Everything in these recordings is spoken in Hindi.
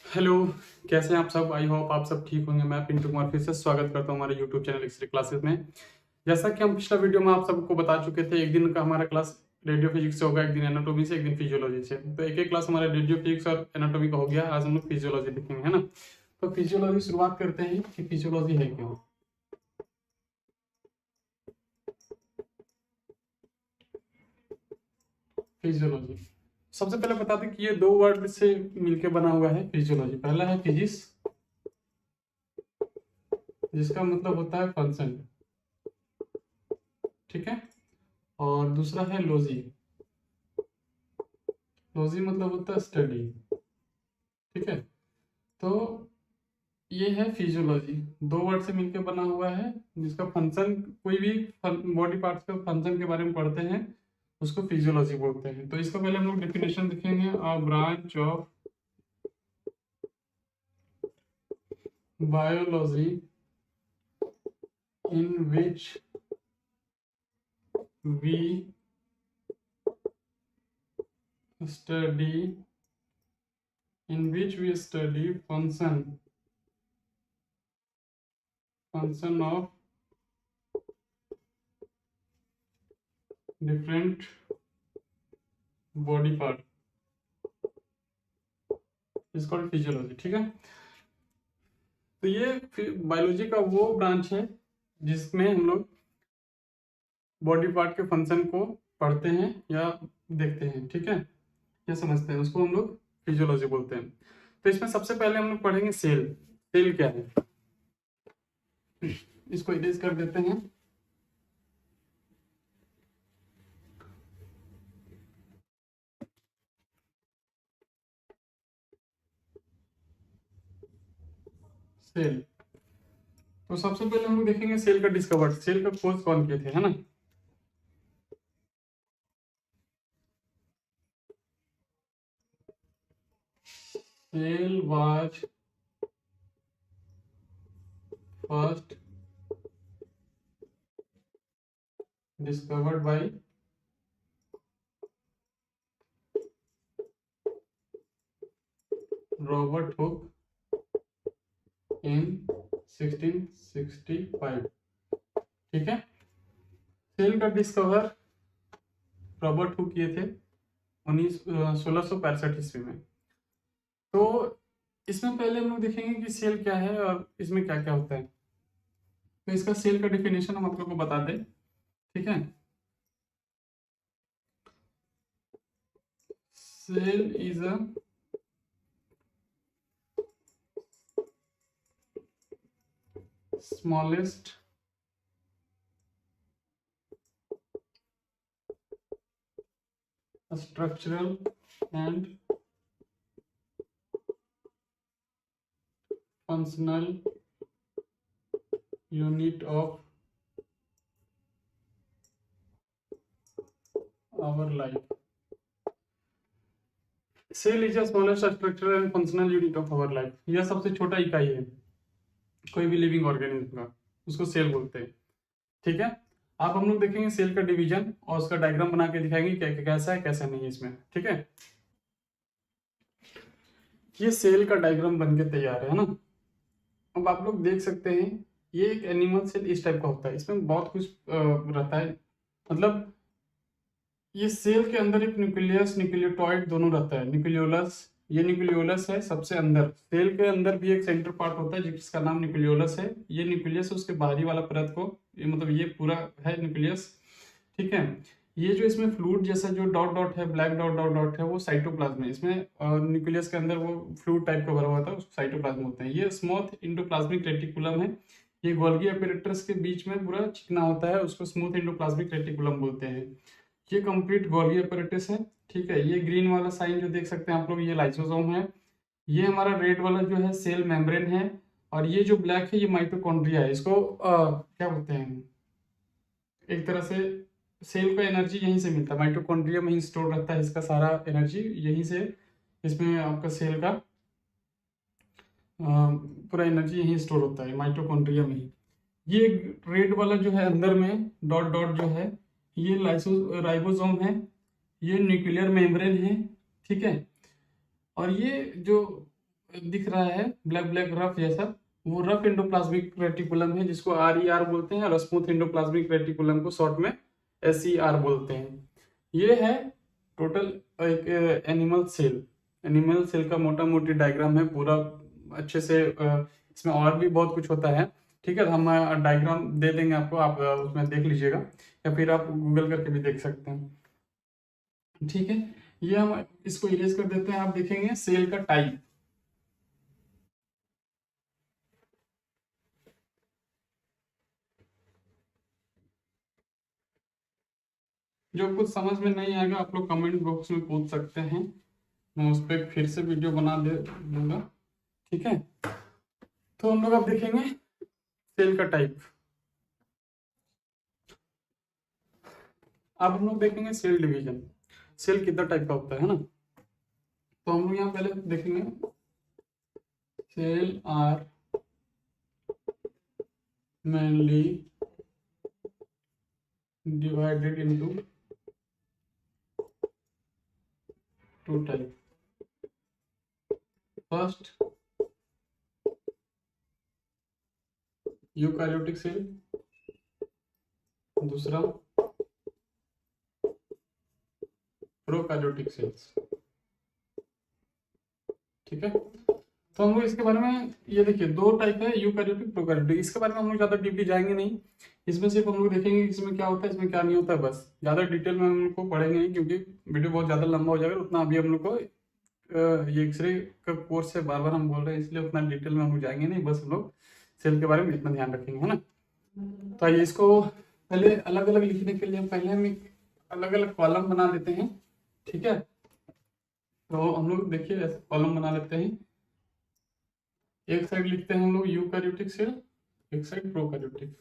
हेलो, कैसे हैं आप सब? आई होप आप सब ठीक होंगे। मैं पिंटू कुमार फिर से स्वागत करता हूँ हमारे यूट्यूब चैनल एक्सरे क्लासेस में। जैसा कि हम पिछला वीडियो में आप सबको बता चुके थे, एक दिन का हमारा क्लास रेडियो फिजिक्स से होगा, एक दिन एनाटॉमी से, एक दिन फिजियोलॉजी से। तो एक एक क्लास हमारा रेडियो फिजिक्स और एनाटॉमी का हो गया। आज हम लोग फिजियोलॉजी देखेंगे, है ना। तो फिजियोलॉजी शुरुआत करते हैं कि फिजियोलॉजी है क्या। फिजियोलॉजी सबसे पहले बता दें कि ये दो वर्ड से मिलकर बना हुआ है फिजियोलॉजी। पहला है फिजिक्स, जिसका मतलब होता है फंक्शन, ठीक है। और दूसरा है लॉजी। लॉजी मतलब होता है स्टडी, ठीक है। तो ये है फिजियोलॉजी, दो वर्ड से मिलकर बना हुआ है, जिसका फंक्शन, कोई भी बॉडी पार्ट्स का फंक्शन के बारे में पढ़ते हैं उसको फिजियोलॉजी बोलते हैं। तो इसका पहले हम लोग डेफिनेशन देखेंगे। A branch of biology in which we study function of different body part is called physiology, ठीक है। तो ये बायोलॉजी का वो ब्रांच है जिसमें हम लोग बॉडी पार्ट के फंक्शन को पढ़ते हैं या देखते हैं, ठीक है, या समझते हैं, उसको हम लोग फिजियोलॉजी बोलते हैं। तो इसमें सबसे पहले हम लोग पढ़ेंगे सेल। सेल क्या है, इसको इरेज कर देते हैं। सेल, तो सबसे पहले हम लोग देखेंगे सेल का डिस्कवर, सेल का खोज कौन किए थे, है ना। Cell was first discovered by Robert Hooke in 1665, ठीक है। सेल का डिस्कवर रॉबर्ट हुक किए थे 1665 ईस्वी में। तो इसमें पहले हम लोग देखेंगे कि सेल क्या है और इसमें क्या क्या होता है। तो इसका सेल का डिफिनेशन हम आप लोग को बता दें, ठीक है। Cell is a smallest structural and functional unit of our life. Cell is smallest structural and functional unit of our life. यह सबसे छोटा इकाई है कोई भी लिविंग ऑर्गेनिज्म का, उसको सेल बोलते हैं, ठीक है। अब हम लोग देखेंगे सेल का डिवीजन और उसका डायग्राम बना के दिखाएंगे क्या कैसा है कैसा नहीं है इसमें, ठीक है। ये सेल का डायग्राम बन के तैयार है ना। अब आप लोग देख सकते हैं ये एक एनिमल सेल इस टाइप का होता है, इसमें बहुत कुछ रहता है। मतलब ये सेल के अंदर एक न्यूक्लियस न्यूक्लियोटॉइड दोनों रहता है। न्यूक्लियोलस, ये न्यूक्लियोलस है सबसे अंदर। सेल के अंदर भी एक सेंटर पार्ट होता है जिसका नाम न्यूक्लियोलस है। ये न्यूक्लियस उसके बाहरी वाला परत को, ये मतलब ये पूरा है न्यूक्लियस, ठीक है। ये जो इसमें फ्लूइड जैसा जो डॉट डॉट है, ब्लैक डॉट डॉट डॉट है, वो साइटोप्लाज्म है। इसमें न्यूक्लियस के अंदर वो फ्लूइड टाइप का भरा हुआ था, उसको साइटोप्लाज्म होते हैं। ये स्मूथ इंडोप्लाज्मिक रेटिकुलम है। ये गोल्गी अपैरेटस के बीच में पूरा चिकना होता है, उसको स्मूथ इंडोप्लाज्मिक रेटिकुलम बोलते हैं। ये कंप्लीट गोल्गी अपैरेटस है, ठीक है। ये ग्रीन वाला साइन जो देख सकते हैं आप लोग, ये लाइसोसोम है। ये हमारा रेड वाला जो है सेल मेम्ब्रेन है। और ये जो ब्लैक है ये माइटोकॉन्ड्रिया है। इसको क्या बोलते हैं, एक तरह से सेल का एनर्जी यहीं से मिलता है, माइटोकॉन्ड्रिया में ही स्टोर रहता है इसका सारा एनर्जी, यहीं से इसमें आपका सेल का पूरा एनर्जी यहीं स्टोर होता है माइटोकॉन्ड्रिया में ही। ये रेड वाला जो है अंदर में डॉट डॉट जो है, ये लाइसो राइबोसोम है। ये न्यूक्लियर मेम्ब्रेन है, ठीक है। और ये जो दिख रहा है ब्लैक ब्लैक रफ जैसा, वो रफ एंडोप्लाज्मिक रेटिकुलम है, जिसको RER बोलते हैं, और स्मूथ एंडोप्लाज्मिक रेटिकुलम को शॉर्ट में SER बोलते हैं। ये है टोटल एक एनिमल सेल का मोटा मोटी डायग्राम है पूरा अच्छे से। इसमें और भी बहुत कुछ होता है, ठीक है, तो हम डायग्राम दे देंगे आपको, आप उसमें देख लीजिएगा, या फिर आप गूगल करके भी देख सकते हैं, ठीक है। ये हम इसको इरेज कर देते हैं। आप देखेंगे सेल का टाइप, जो कुछ समझ में नहीं आएगा आप लोग कमेंट बॉक्स में पूछ सकते हैं, मैं उस पर फिर से वीडियो बना दे दूंगा, ठीक है। तो हम लोग अब देखेंगे सेल का टाइप। अब हम लोग देखेंगे सेल डिवीजन, सेल कितना टाइप का होता है ना। तो हम लोग यहाँ पहले देखेंगे cell are mainly divided into two type. First eukaryotic cell, दूसरा प्रोकारियोटिक सेल्स, ठीक है। तो हम लोग इसके बारे में, ये देखिए दो टाइप है, यूकारियोटिक प्रोकारियोटिक, इसके बारे में हम लोग ज्यादा डीपली जाएंगे नहीं। इसमें सिर्फ हम लोग देखेंगे इसमें क्या होता है, इसमें क्या नहीं होता है, बस ज्यादा डिटेल में हम लोग को पढ़ेंगे नहीं, क्योंकि वीडियो बहुत ज्यादा लंबा हो जाएगा। उतना अभी हम लोग को ये एक्सरे का कोर्स है, बार बार हम बोल रहे हैं, इसलिए उतना डिटेल में हम लोग जाएंगे नहीं, बस हम लोग सेल के बारे में इतना ध्यान रखेंगे, है ना। तो आइए इसको पहले अलग अलग लिखने के लिए पहले हम एक अलग अलग कॉलम बना देते हैं, ठीक है। तो हम लोग देखिए ऐसे कॉलम बना लेते हैं, एक साइड लिखते हैं हम लोग यूकारियोटिक सेल, एक साइड प्रोकारियोटिक।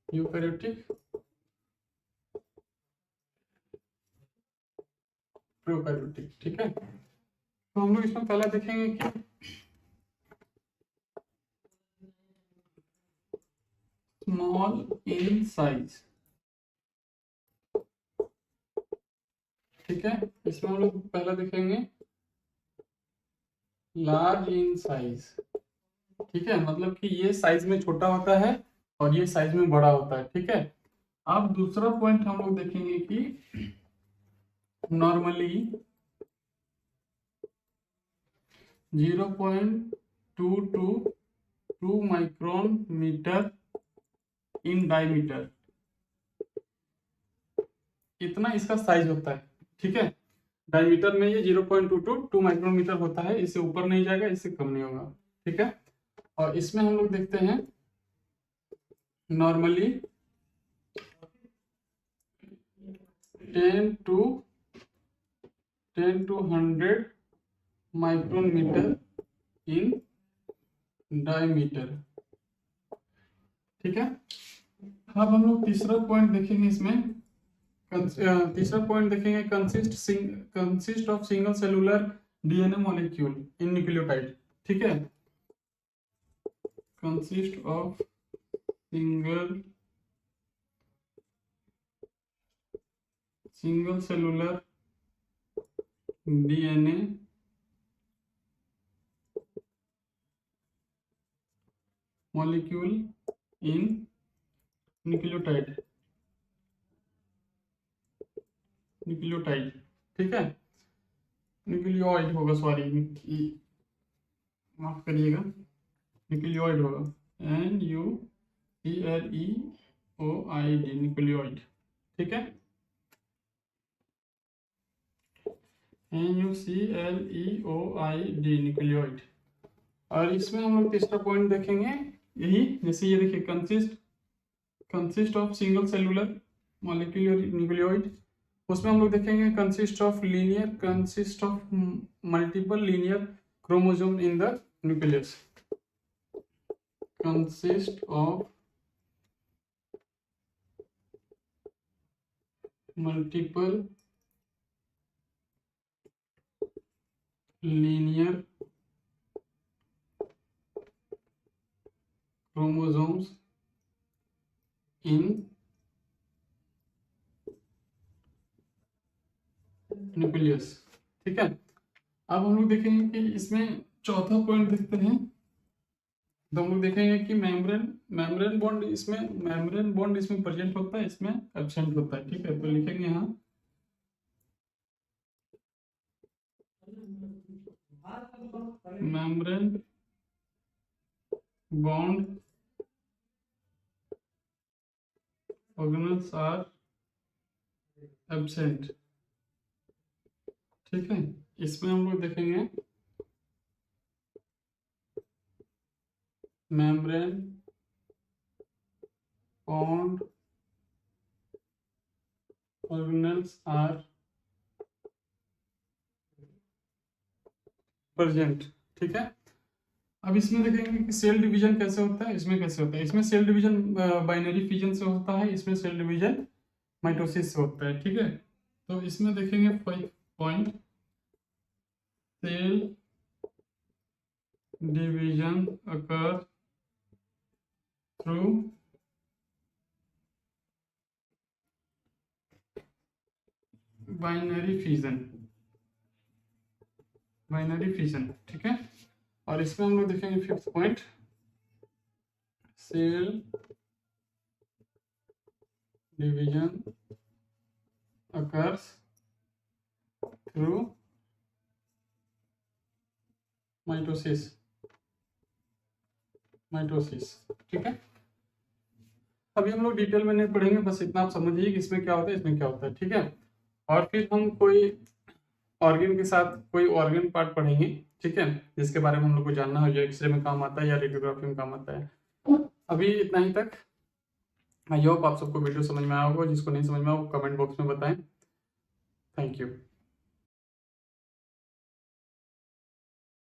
यूकारियोटिक प्रोकारियोटिक, ठीक है। तो हम लोग इसमें पहला देखेंगे कि स्मॉल इन साइज, ठीक है। इसमें हम लोग पहला देखेंगे लार्ज इन साइज, ठीक है, मतलब कि ये साइज में छोटा होता है और ये साइज में बड़ा होता है, ठीक है। अब दूसरा पॉइंट हम लोग देखेंगे कि normally 0.2 micron metre in diameter, इतना इसका साइज होता है, ठीक है। डायमीटर में ये 0.22 माइक्रोमीटर होता है, इससे ऊपर नहीं जाएगा, इससे कम नहीं होगा, ठीक है। और इसमें हम लोग देखते हैं normally 10 to 100 micrometre in diameter, ठीक है। अब हम लोग तीसरा पॉइंट देखेंगे इसमें, तीसरा पॉइंट देखेंगे consist of single cellular DNA molecule in nucleotide, ठीक है। Consist of single cellular DNA molecule in nucleotide, ठीक है। न्यूक्लियोइड होगा, सॉरी माफ करिएगा, न्यूक्लियोइड होगा, NUCLEOID, न्यूक्लियोइड, ठीक है। NUCLEOID, nucleoid. और इसमें हम लोग तीसरा पॉइंट देखेंगे, यही जैसे ये देखिए consist of single cellular molecular nucleoid, उसमें हम लोग देखेंगे consist of multiple linear chromosome in the nucleus, consist of multiple linear chromosomes in nucleus. ठीक है, अब हम लोग देखेंगे कि इसमें चौथा पॉइंट देखते हैं। तो हम लोग देखेंगे कि मेम्ब्रेन बॉन्ड इसमें प्रेजेंट होता है, इसमें एब्सेंट होता है। ठीक है, तो लिखेंगे यहाँ membrane bound organelles are absent. ठीक है, इसमें हम लोग देखेंगे membrane bound organelles are present. ठीक है, अब इसमें देखेंगे कि सेल डिवीजन कैसे होता है, इसमें कैसे होता है। इसमें सेल डिवीजन बाइनरी फिजन से होता है, इसमें सेल डिवीजन माइटोसिस से होता है। ठीक है, तो इसमें देखेंगे point cell division occur through binary fission. ठीक है, और इसमें हम लोग देखेंगे fifth point cell division occurs through mitosis. ठीक है, अभी हम लोग डिटेल में नहीं पढ़ेंगे, बस इतना आप समझिए कि इसमें क्या होता है, इसमें क्या होता है। ठीक है, और फिर हम कोई ऑर्गन के साथ कोई ऑर्गन पार्ट पढ़ेंगे। ठीक है, जिसके बारे में हम लोग को जानना हो, जो एक्सरे में काम आता है या रेडियोग्राफी में काम आता है। अभी इतना ही तक। आई होप आप सबको वीडियो समझ में आया होगा, जिसको नहीं समझ में आया वो कमेंट बॉक्स में बताएं। Thank you.